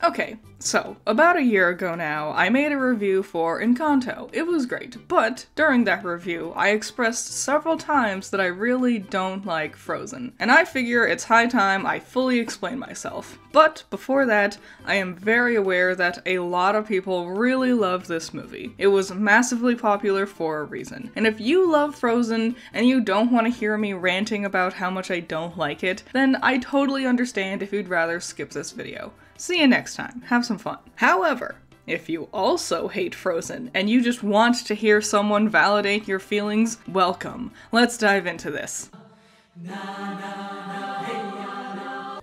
Okay, so, about a year ago now, I made a review for Encanto. It was great, but during that review, I expressed several times that I really don't like Frozen, and I figure it's high time I fully explain myself. But before that, I am very aware that a lot of people really love this movie. It was massively popular for a reason, and if you love Frozen and you don't want to hear me ranting about how much I don't like it, then I totally understand if you'd rather skip this video. See you next time. Have some fun. However, if you also hate Frozen and you just want to hear someone validate your feelings, welcome. Let's dive into this.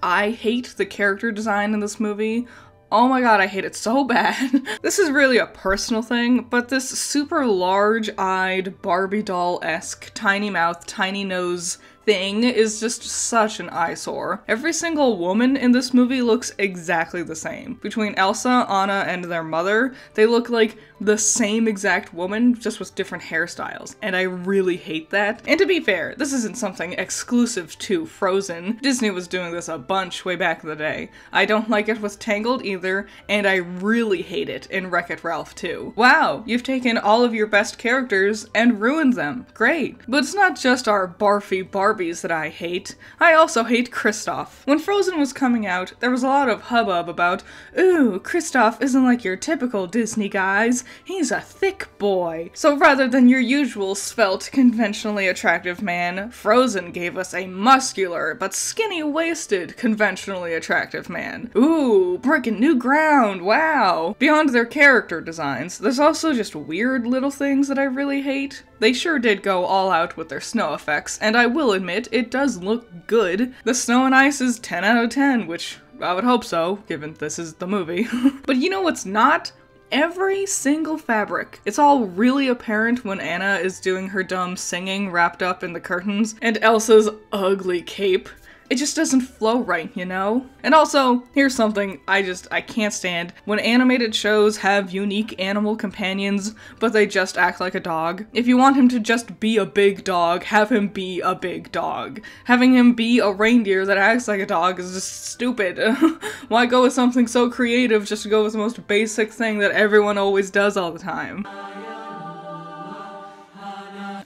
I hate the character design in this movie. Oh my god, I hate it so bad. This is really a personal thing, but this super large-eyed, Barbie doll-esque, tiny mouth, tiny nose thing is just such an eyesore. Every single woman in this movie looks exactly the same. Between Elsa, Anna, and their mother, they look like the same exact woman, just with different hairstyles, and I really hate that. And to be fair, this isn't something exclusive to Frozen. Disney was doing this a bunch way back in the day. I don't like it with Tangled either, and I really hate it in Wreck-It Ralph too. Wow, you've taken all of your best characters and ruined them. Great. But it's not just our barfy Barbies that I hate. I also hate Kristoff. When Frozen was coming out, there was a lot of hubbub about, ooh, Kristoff isn't like your typical Disney guys. He's a thick boy. So rather than your usual svelte, conventionally attractive man, Frozen gave us a muscular but skinny-waisted, conventionally attractive man. Ooh, breaking new ground, wow. Beyond their character designs, there's also just weird little things that I really hate. They sure did go all out with their snow effects, and I will admit, it does look good. The snow and ice is 10 out of 10, which I would hope so, given this is the movie. But you know what's not? Every single fabric. It's all really apparent when Anna is doing her dumb singing wrapped up in the curtains, and Elsa's ugly cape. It just doesn't flow right, you know? And also, here's something I can't stand. When animated shows have unique animal companions, but they just act like a dog. If you want him to just be a big dog, have him be a big dog. Having him be a reindeer that acts like a dog is just stupid. Why go with something so creative just to go with the most basic thing that everyone always does all the time?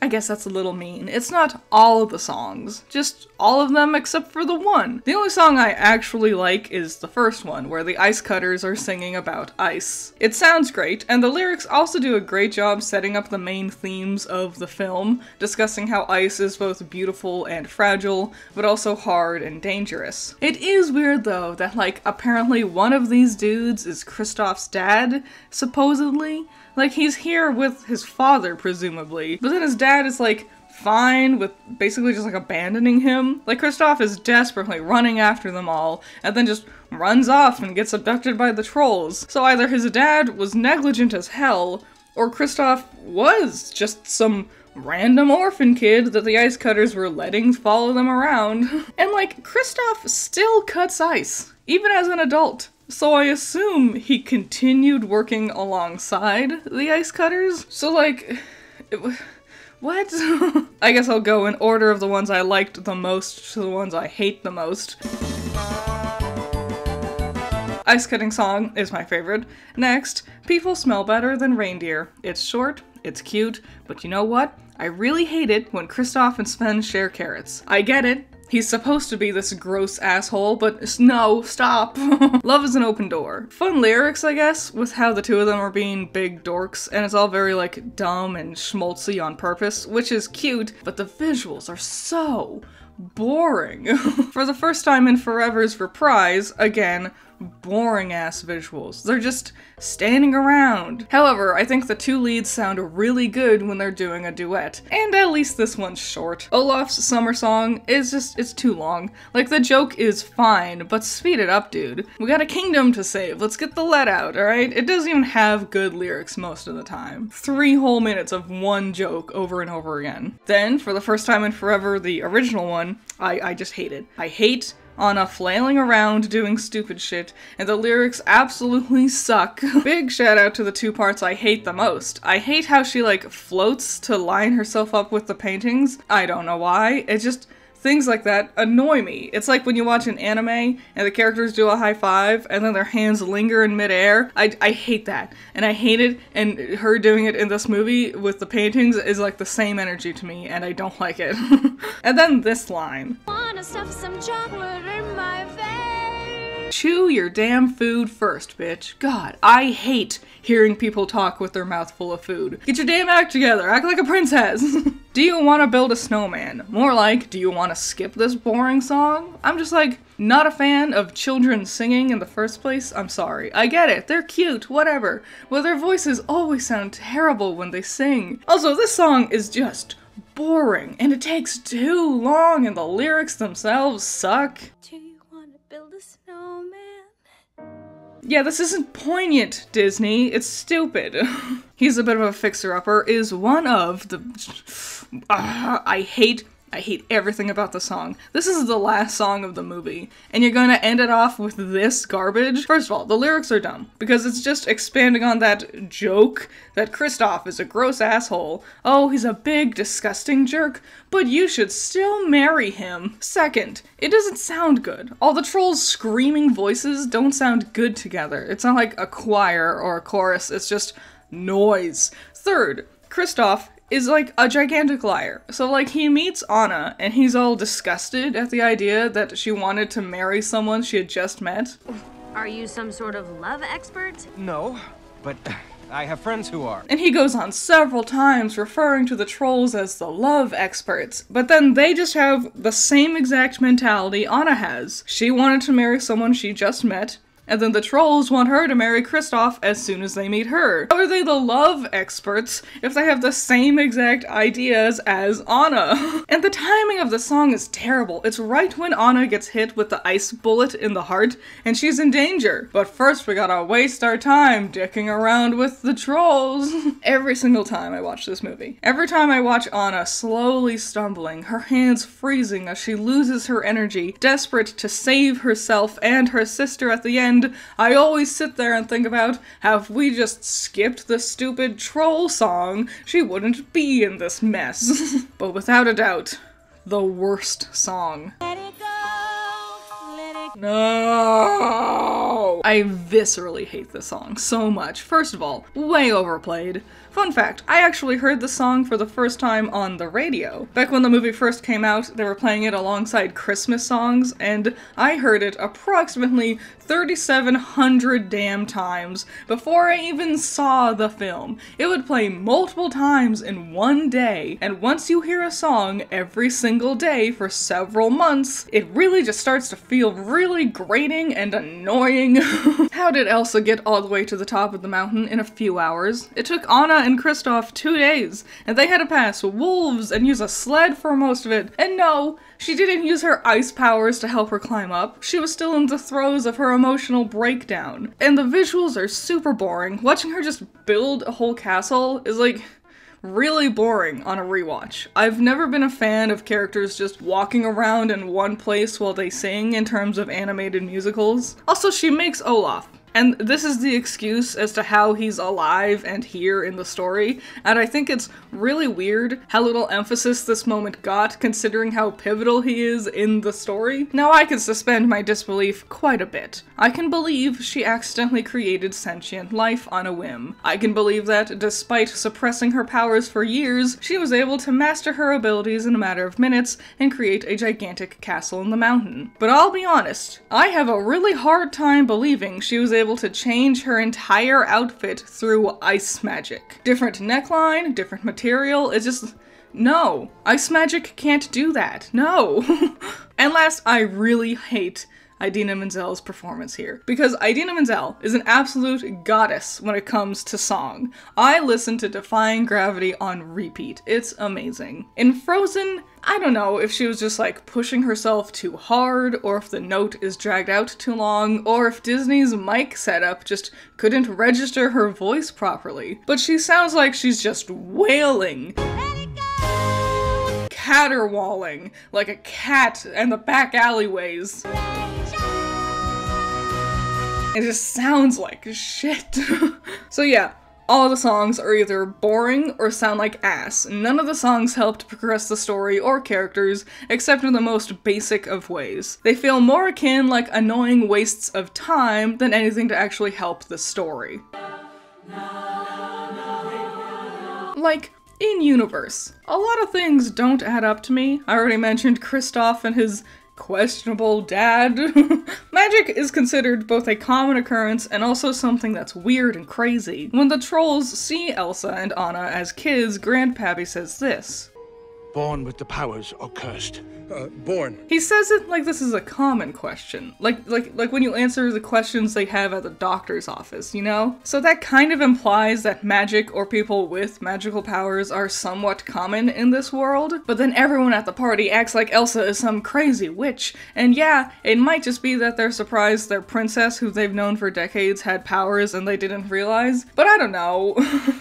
I guess that's a little mean. It's not all of the songs, just all of them except for the one. The only song I actually like is the first one, where the ice cutters are singing about ice. It sounds great, and the lyrics also do a great job setting up the main themes of the film, discussing how ice is both beautiful and fragile, but also hard and dangerous. It is weird though that apparently one of these dudes is Kristoff's dad, supposedly. He's here with his father, presumably, but then his dad is, fine with basically just, abandoning him. Kristoff is desperately running after them all, and then just runs off and gets abducted by the trolls. So either his dad was negligent as hell, or Kristoff was just some random orphan kid that the ice cutters were letting follow them around. And, Kristoff still cuts ice, even as an adult. So I assume he continued working alongside the ice cutters? So what? I guess I'll go in order of the ones I liked the most to the ones I hate the most. Ice cutting song is my favorite. Next, people smell better than reindeer. It's short, it's cute, but you know what? I really hate it when Kristoff and Sven share carrots. I get it. He's supposed to be this gross asshole, but no, stop. Love is an open door. Fun lyrics, I guess, with how the two of them are being big dorks, and it's all very, dumb and schmaltzy on purpose, which is cute, but the visuals are so boring. For the first time in Forever's reprise, again, boring-ass visuals. They're just standing around. However, I think the two leads sound really good when they're doing a duet, and at least this one's short. Olaf's summer song is it's too long. The joke is fine, but speed it up, dude. We got a kingdom to save, let's get the lead out, alright? It doesn't even have good lyrics most of the time. 3 whole minutes of one joke over and over again. Then, for the first time in Forever, the original one, I just hate it. I hate Anna flailing around doing stupid shit, and the lyrics absolutely suck. Big shout out to the two parts I hate the most. I hate how she floats to line herself up with the paintings. I don't know why. It just things like that annoy me. It's like when you watch an anime and the characters do a high five and then their hands linger in midair. I hate that. And I hate it, and her doing it in this movie with the paintings is like the same energy to me, and I don't like it. And then this line. Wanna stuff some chocolate in my face. Chew your damn food first, bitch. God, I hate hearing people talk with their mouth full of food. Get your damn act together. Act like a princess. Do you want to build a snowman? More like, do you want to skip this boring song? I'm just like, not a fan of children singing in the first place. I'm sorry. I get it. They're cute, whatever. But their voices always sound terrible when they sing. Also, this song is just boring, and it takes too long, and the lyrics themselves suck. Do you want to build a snowman? Yeah, this isn't poignant, Disney. It's stupid. He's a bit of a fixer-upper, is one of the... I hate everything about the song. This is the last song of the movie, and you're gonna end it off with this garbage? First of all, the lyrics are dumb, because it's just expanding on that joke that Kristoff is a gross asshole. Oh, he's a big, disgusting jerk, but you should still marry him. Second, it doesn't sound good. All the trolls' screaming voices don't sound good together. It's not like a choir or a chorus, it's just noise. Third, Kristoff is like a gigantic liar. So like he meets Anna and he's all disgusted at the idea that she wanted to marry someone she had just met. Are you some sort of love expert? No, but I have friends who are. And he goes on several times referring to the trolls as the love experts, but then they just have the same exact mentality Anna has. She wanted to marry someone she just met, and then the trolls want her to marry Kristoff as soon as they meet her. How are they the love experts if they have the same exact ideas as Anna? And the timing of the song is terrible. It's right when Anna gets hit with the ice bullet in the heart, and she's in danger. But first we gotta waste our time dicking around with the trolls. Every single time I watch this movie. Every time I watch Anna slowly stumbling, her hands freezing as she loses her energy, desperate to save herself and her sister at the end, I always sit there and think about, have we just skipped the stupid troll song, she wouldn't be in this mess. But without a doubt, the worst song. Let it go, let it go. No! I viscerally hate this song so much. First of all, way overplayed. Fun fact, I actually heard the song for the first time on the radio. Back when the movie first came out, they were playing it alongside Christmas songs, and I heard it approximately 3,700 damn times before I even saw the film. It would play multiple times in one day, and once you hear a song every single day for several months, it really just starts to feel really grating and annoying. How did Ilse get all the way to the top of the mountain in a few hours? It took Anna and Kristoff 2 days, and they had to pass wolves and use a sled for most of it. And no, she didn't use her ice powers to help her climb up. She was still in the throes of her emotional breakdown. And the visuals are super boring. Watching her just build a whole castle is like really boring on a rewatch. I've never been a fan of characters just walking around in one place while they sing in terms of animated musicals. Also, she makes Olaf. And this is the excuse as to how he's alive and here in the story, and I think it's really weird how little emphasis this moment got considering how pivotal he is in the story. Now I can suspend my disbelief quite a bit. I can believe she accidentally created sentient life on a whim. I can believe that, despite suppressing her powers for years, she was able to master her abilities in a matter of minutes and create a gigantic castle in the mountain. But I'll be honest, I have a really hard time believing she was able to change her entire outfit through ice magic. Different neckline, different material, it's just... no. Ice magic can't do that. No. And last, I really hate Idina Menzel's performance here, because Idina Menzel is an absolute goddess when it comes to song. I listen to Defying Gravity on repeat. It's amazing. In Frozen, I don't know if she was just like pushing herself too hard, or if the note is dragged out too long, or if Disney's mic setup just couldn't register her voice properly. But she sounds like she's just wailing. Caterwauling like a cat in the back alleyways. It just sounds like shit. So yeah, All the songs are either boring or sound like ass. None of the songs help to progress the story or characters, except in the most basic of ways. They feel more akin like annoying wastes of time than anything to actually help the story. Like, in universe, a lot of things don't add up to me. I already mentioned Kristoff and his questionable dad. Magic is considered both a common occurrence and also something that's weird and crazy. When the trolls see Elsa and Anna as kids, Grandpappy says this. Born with the powers or cursed? Born. He says it like this is a common question. Like when you answer the questions they have at the doctor's office, you know? So that kind of implies that magic or people with magical powers are somewhat common in this world, but then everyone at the party acts like Elsa is some crazy witch. And yeah, it might just be that they're surprised their princess, who they've known for decades, had powers and they didn't realize, but I don't know.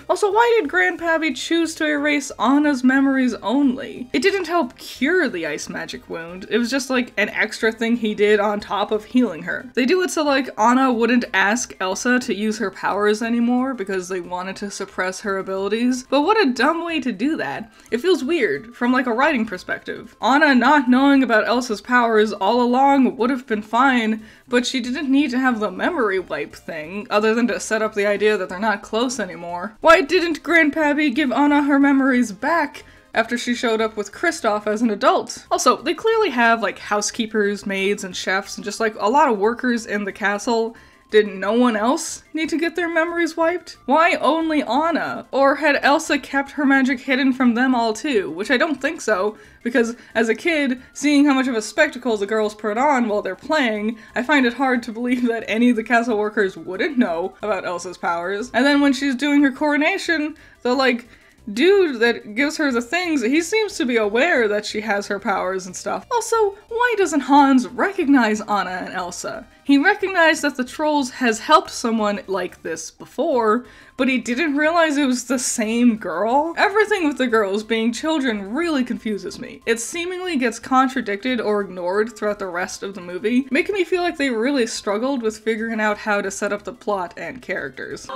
Also, why did Grandpappy choose to erase Anna's memories only? It didn't help cure the ice magic wound. It was just like an extra thing he did on top of healing her. They do it so like Anna wouldn't ask Elsa to use her powers anymore because they wanted to suppress her abilities. But what a dumb way to do that. It feels weird from like a writing perspective. Anna not knowing about Elsa's powers all along would have been fine, but she didn't need to have the memory wipe thing other than to set up the idea that they're not close anymore. Why didn't Grandpappy give Anna her memories back after she showed up with Kristoff as an adult? Also, they clearly have like housekeepers, maids, and chefs, and just like a lot of workers in the castle. Did no one else need to get their memories wiped? Why only Anna? Or had Elsa kept her magic hidden from them all too? Which I don't think so, because as a kid, seeing how much of a spectacle the girls put on while they're playing, I find it hard to believe that any of the castle workers wouldn't know about Elsa's powers. And then when she's doing her coronation, the like dude that gives her the things, he seems to be aware that she has her powers and stuff. Also, why doesn't Hans recognize Anna and Elsa? He recognized that the trolls has helped someone like this before, but he didn't realize it was the same girl? Everything with the girls being children really confuses me. It seemingly gets contradicted or ignored throughout the rest of the movie, making me feel like they really struggled with figuring out how to set up the plot and characters.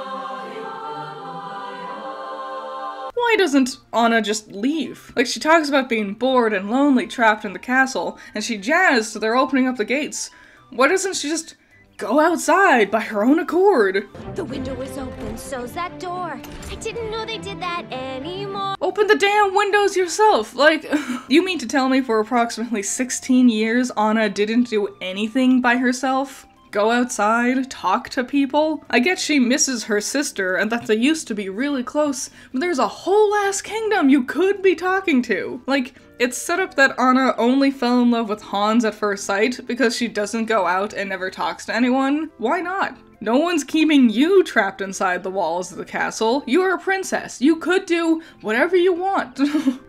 Why doesn't Anna just leave? Like, she talks about being bored and lonely trapped in the castle, and she jazzed they're opening up the gates. Why doesn't she just go outside by her own accord? The window is open, so's that door. I didn't know they did that anymore. Open the damn windows yourself! Like, you mean to tell me for approximately 16 years Anna didn't do anything by herself? Go outside, talk to people? I get she misses her sister and that they used to be really close, but there's a whole ass kingdom you could be talking to. Like, it's set up that Anna only fell in love with Hans at first sight because she doesn't go out and never talks to anyone. Why not? No one's keeping you trapped inside the walls of the castle. You are a princess. You could do whatever you want.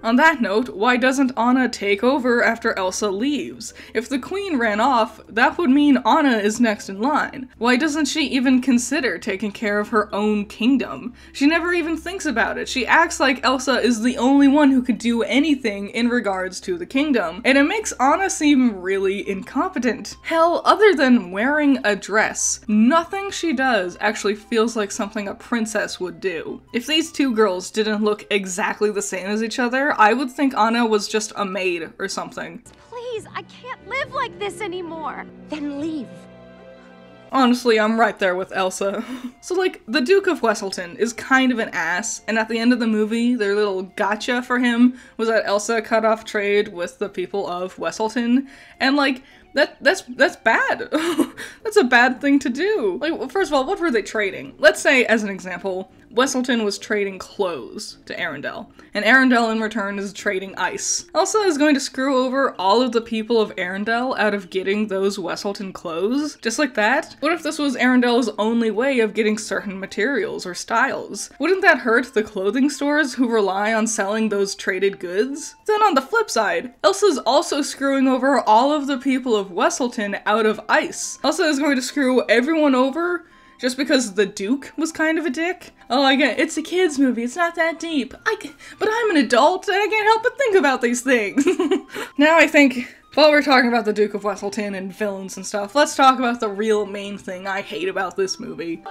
On that note, why doesn't Anna take over after Elsa leaves? If the queen ran off, that would mean Anna is next in line. Why doesn't she even consider taking care of her own kingdom? She never even thinks about it. She acts like Elsa is the only one who could do anything in regards to the kingdom, and it makes Anna seem really incompetent. Hell, other than wearing a dress, nothing she does actually feels like something a princess would do. If these two girls didn't look exactly the same as each other, I would think Anna was just a maid or something. Please, I can't live like this anymore. Then leave. Honestly, I'm right there with Elsa. So like, the Duke of Weselton is kind of an ass, and at the end of the movie, their little gotcha for him was that Elsa cut off trade with the people of Weselton, and like, that's bad. That's a bad thing to do. Like, first of all, what were they trading? Let's say, as an example, Weselton was trading clothes to Arendelle, and Arendelle in return is trading ice. Elsa is going to screw over all of the people of Arendelle out of getting those Weselton clothes? Just like that? What if this was Arendelle's only way of getting certain materials or styles? Wouldn't that hurt the clothing stores who rely on selling those traded goods? Then on the flip side, Elsa's also screwing over all of the people of Weselton out of ice. Elsa is going to screw everyone over just because the Duke was kind of a dick? Oh, again, it's a kid's movie, it's not that deep. But I'm an adult and I can't help but think about these things. Now I think, while we're talking about the Duke of Weselton and villains and stuff, let's talk about the real main thing I hate about this movie.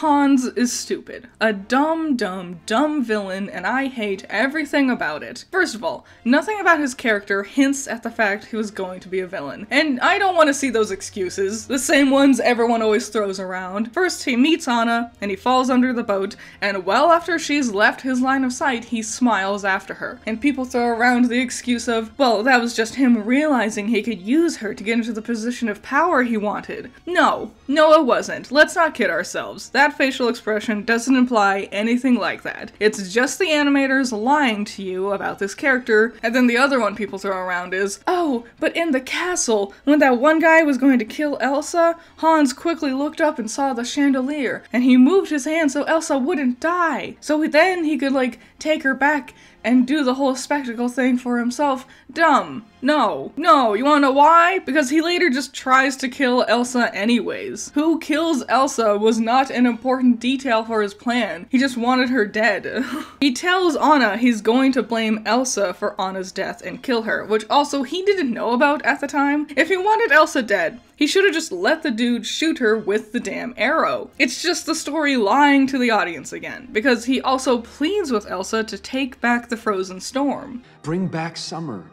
Hans is stupid. A dumb, dumb, dumb villain, and I hate everything about it. First of all, nothing about his character hints at the fact he was going to be a villain. And I don't want to see those excuses, the same ones everyone always throws around. First, he meets Anna, and he falls under the boat, and well after she's left his line of sight, he smiles after her. And people throw around the excuse of, well, that was just him realizing he could use her to get into the position of power he wanted. No, it wasn't. Let's not kid ourselves. That facial expression doesn't imply anything like that. It's just the animators lying to you about this character, and then the other one people throw around is, oh, but in the castle, when that one guy was going to kill Elsa, Hans quickly looked up and saw the chandelier, and he moved his hand so Elsa wouldn't die. So then he could, like, take her back and do the whole spectacle thing for himself. Dumb. No, you wanna know why? Because he later just tries to kill Elsa anyways. Who kills Elsa was not an important detail for his plan. He just wanted her dead. He tells Anna he's going to blame Elsa for Anna's death and kill her, which also he didn't know about at the time. If he wanted Elsa dead, he should have just let the dude shoot her with the damn arrow. It's just the story lying to the audience again, because he also pleads with Elsa to take back the frozen storm. Bring back summer,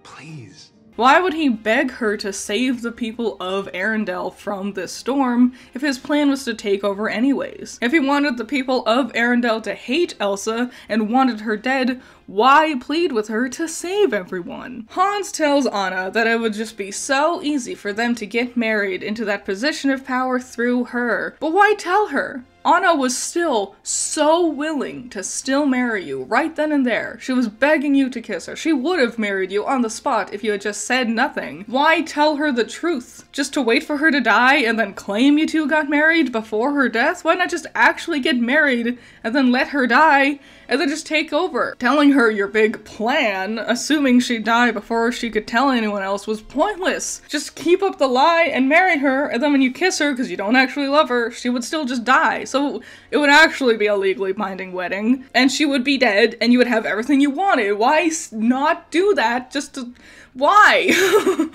please. Why would he beg her to save the people of Arendelle from this storm if his plan was to take over anyways? If he wanted the people of Arendelle to hate Elsa and wanted her dead, why plead with her to save everyone? Hans tells Anna that it would just be so easy for them to get married into that position of power through her. But why tell her? Anna was still so willing to still marry you right then and there. She was begging you to kiss her. She would have married you on the spot if you had just said nothing. Why tell her the truth? Just to wait for her to die and then claim you two got married before her death? Why not just actually get married and then let her die and then just take over? Telling her your big plan, assuming she'd die before she could tell anyone else, was pointless. Just keep up the lie and marry her, and then when you kiss her because you don't actually love her, she would still just die. So it would actually be a legally binding wedding, and she would be dead, and you would have everything you wanted. Why not do that? Why?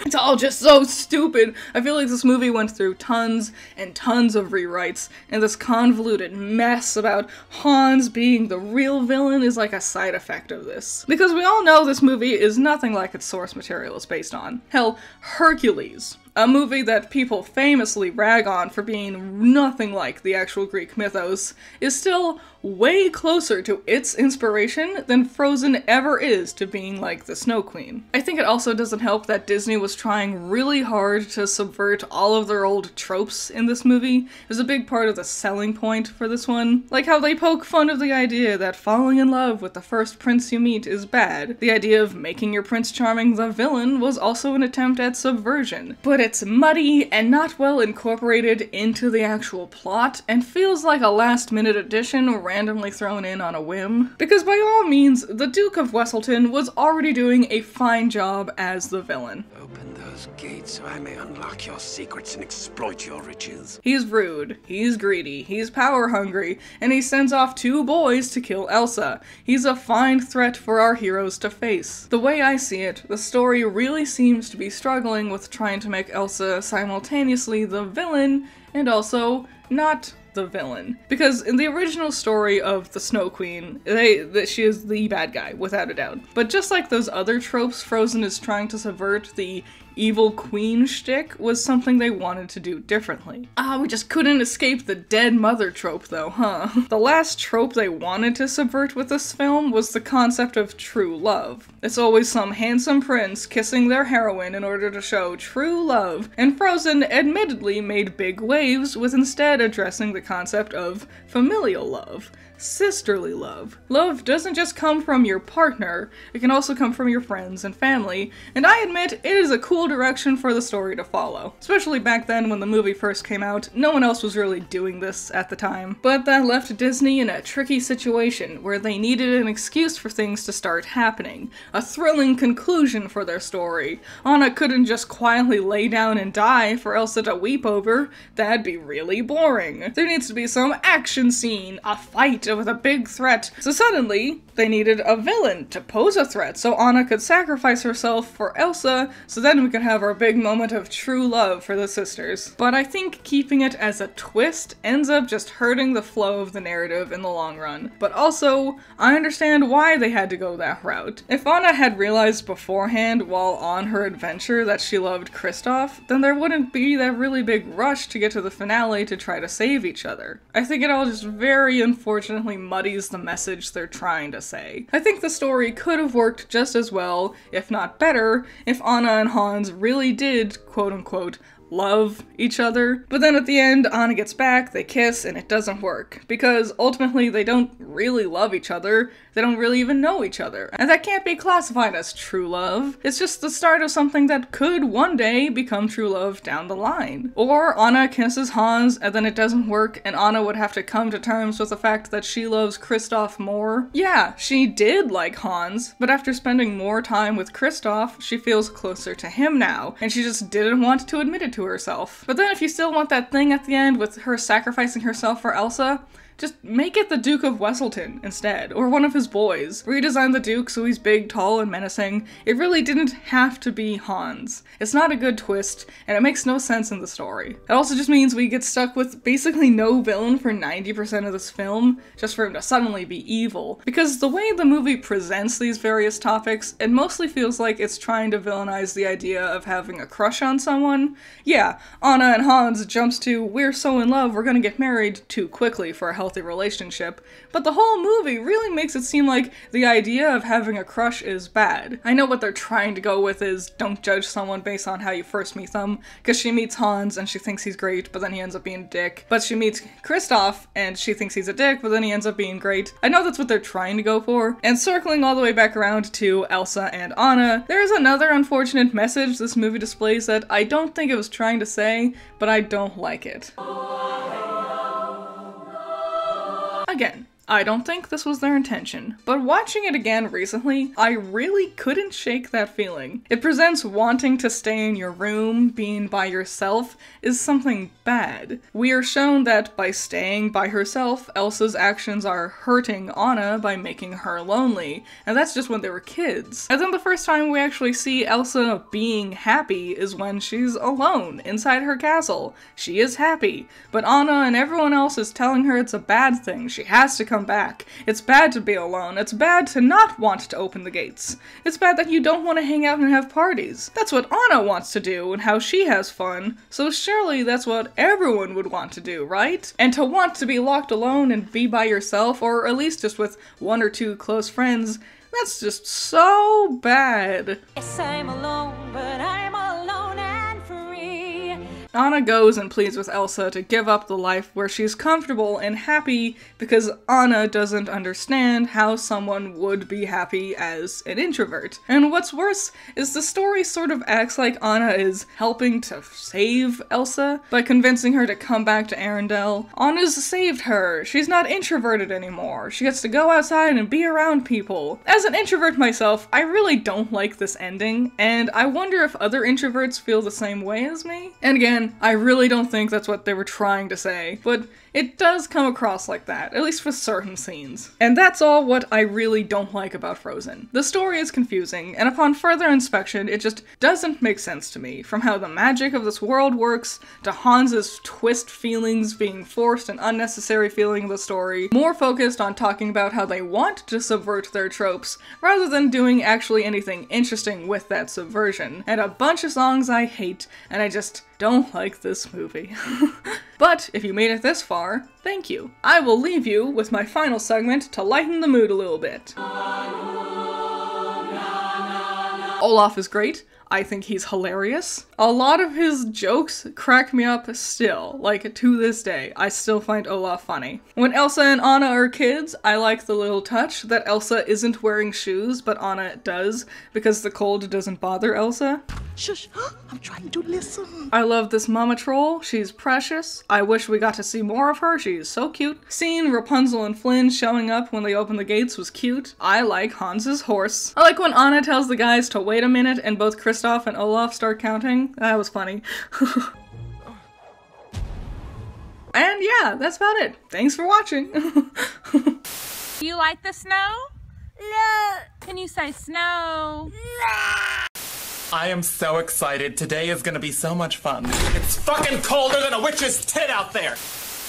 It's all just so stupid. I feel like this movie went through tons and tons of rewrites, and this convoluted mess about Hans being the real villain is like a side effect of this. Because we all know this movie is nothing like its source material is based on. Hell, Hercules, a movie that people famously rag on for being nothing like the actual Greek mythos, is still way closer to its inspiration than Frozen ever is to being like the Snow Queen. I think it also doesn't help that Disney was trying really hard to subvert all of their old tropes in this movie. It was a big part of the selling point for this one. Like how they poke fun of the idea that falling in love with the first prince you meet is bad. The idea of making your Prince Charming the villain was also an attempt at subversion. But it's muddy and not well incorporated into the actual plot, and feels like a last-minute addition randomly thrown in on a whim. Because by all means, the Duke of Weselton was already doing a fine job as the villain. Open those gates so I may unlock your secrets and exploit your riches. He's rude, he's greedy, he's power hungry, and he sends off 2 boys to kill Elsa. He's a fine threat for our heroes to face. The way I see it, the story really seems to be struggling with trying to make Elsa simultaneously the villain and also not the villain. Because in the original story of the Snow Queen, she is the bad guy, without a doubt. But just like those other tropes Frozen is trying to subvert, the evil queen shtick was something they wanted to do differently. We just couldn't escape the dead mother trope though, huh? The last trope they wanted to subvert with this film was the concept of true love. It's always some handsome prince kissing their heroine in order to show true love, and Frozen admittedly made big waves with instead addressing the concept of familial love. Sisterly love. Love doesn't just come from your partner, it can also come from your friends and family, and I admit it is a cool direction for the story to follow. Especially back then when the movie first came out, no one else was really doing this at the time. But that left Disney in a tricky situation where they needed an excuse for things to start happening, a thrilling conclusion for their story. Anna couldn't just quietly lay down and die for Elsa to weep over. That'd be really boring. There needs to be some action scene, a fight with a big threat. So suddenly, they needed a villain to pose a threat so Anna could sacrifice herself for Elsa, so then we could could have our big moment of true love for the sisters. But I think keeping it as a twist ends up just hurting the flow of the narrative in the long run. But also, I understand why they had to go that route. If Anna had realized beforehand while on her adventure that she loved Kristoff, then there wouldn't be that really big rush to get to the finale to try to save each other. I think it all just very unfortunately muddies the message they're trying to say. I think the story could have worked just as well, if not better, if Anna and Hans really did, quote-unquote, love each other. But then at the end, Anna gets back, they kiss, and it doesn't work. Because ultimately, they don't really love each other, they don't really even know each other. And that can't be classified as true love. It's just the start of something that could one day become true love down the line. Or Anna kisses Hans, and then it doesn't work, and Anna would have to come to terms with the fact that she loves Kristoff more. Yeah, she did like Hans, but after spending more time with Kristoff, she feels closer to him now, and she just didn't want to admit it to herself. But then if you still want that thing at the end with her sacrificing herself for Elsa, just make it the Duke of Wesselton instead, or one of his boys. Redesign the Duke so he's big, tall, and menacing. It really didn't have to be Hans. It's not a good twist, and it makes no sense in the story. It also just means we get stuck with basically no villain for 90% of this film, just for him to suddenly be evil. Because the way the movie presents these various topics, it mostly feels like it's trying to villainize the idea of having a crush on someone. Yeah, Anna and Hans jumps to, we're so in love, we're gonna get married too quickly for a healthy relationship, but the whole movie really makes it seem like the idea of having a crush is bad. I know what they're trying to go with is don't judge someone based on how you first meet them, because she meets Hans and she thinks he's great, but then he ends up being a dick. But she meets Kristoff and she thinks he's a dick, but then he ends up being great. I know that's what they're trying to go for. And circling all the way back around to Elsa and Anna, there's another unfortunate message this movie displays that I don't think it was trying to say, but I don't like it. Again, I don't think this was their intention, but watching it again recently, I really couldn't shake that feeling. It presents wanting to stay in your room, being by yourself, is something bad. We are shown that by staying by herself, Elsa's actions are hurting Anna by making her lonely, and that's just when they were kids. And then the first time we actually see Elsa being happy is when she's alone inside her castle. She is happy, but Anna and everyone else is telling her it's a bad thing. She has to come back. It's bad to be alone. It's bad to not want to open the gates. It's bad that you don't want to hang out and have parties. That's what Anna wants to do and how she has fun, so surely that's what everyone would want to do, right? And to want to be locked alone and be by yourself, or at least just with one or two close friends, that's just so bad. Yes, I'm alone, but I'm alone and free. Anna goes and pleads with Elsa to give up the life where she's comfortable and happy because Anna doesn't understand how someone would be happy as an introvert. And what's worse is the story sort of acts like Anna is helping to save Elsa by convincing her to come back to Arendelle. Anna's saved her. She's not introverted anymore. She gets to go outside and be around people. As an introvert myself, I really don't like this ending, and I wonder if other introverts feel the same way as me. And again, I really don't think that's what they were trying to say, but it does come across like that, at least for certain scenes. And that's all what I really don't like about Frozen. The story is confusing, and upon further inspection, it just doesn't make sense to me, from how the magic of this world works, to Hans's twist feelings being forced and unnecessary feeling of the story, more focused on talking about how they want to subvert their tropes, rather than doing actually anything interesting with that subversion. And a bunch of songs I hate, and I just don't like this movie. But if you made it this far, thank you. I will leave you with my final segment to lighten the mood a little bit. Olaf is great. I think he's hilarious. A lot of his jokes crack me up still, like to this day. I still find Olaf funny. When Elsa and Anna are kids, I like the little touch that Elsa isn't wearing shoes, but Anna does, because the cold doesn't bother Elsa. Shush, I'm trying to listen. I love this mama troll. She's precious. I wish we got to see more of her. She's so cute. Seeing Rapunzel and Flynn showing up when they opened the gates was cute. I like Hans's horse. I like when Anna tells the guys to wait a minute and both Kristoff and Olaf start counting. That was funny. And yeah, that's about it. Thanks for watching. You like the snow? No. Can you say snow? No. I am so excited. Today is gonna be so much fun. It's fucking colder than a witch's tit out there!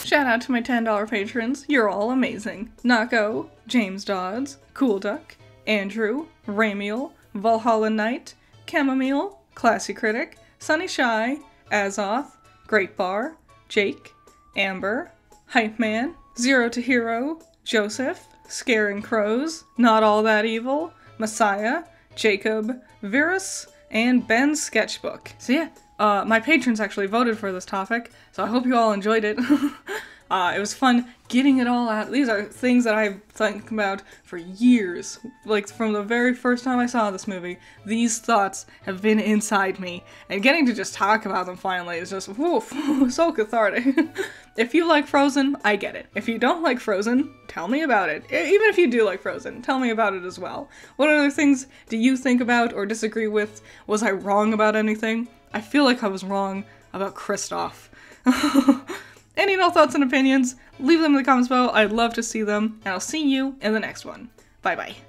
Shout out to my $10 patrons. You're all amazing. Nako, James Dodds, Cool Duck, Andrew, Ramiel, Valhalla Knight, Chamomile, Classy Critic, Sunny Shy, Azoth, Great Bar, Jake, Amber, Hype Man, Zero to Hero, Joseph, Scaring Crows, Not All That Evil, Messiah, Jacob, Virus, and Ben's Sketchbook. So yeah, my patrons actually voted for this topic, so I hope you all enjoyed it. It was fun getting it all out. These are things that I've thought about for years. Like, from the very first time I saw this movie, these thoughts have been inside me. And getting to just talk about them finally is just, woof, so cathartic. If you like Frozen, I get it. If you don't like Frozen, tell me about it. Even if you do like Frozen, tell me about it as well. What other things do you think about or disagree with? Was I wrong about anything? I feel like I was wrong about Kristoff. Any and all thoughts and opinions, leave them in the comments below. I'd love to see them, and I'll see you in the next one. Bye bye.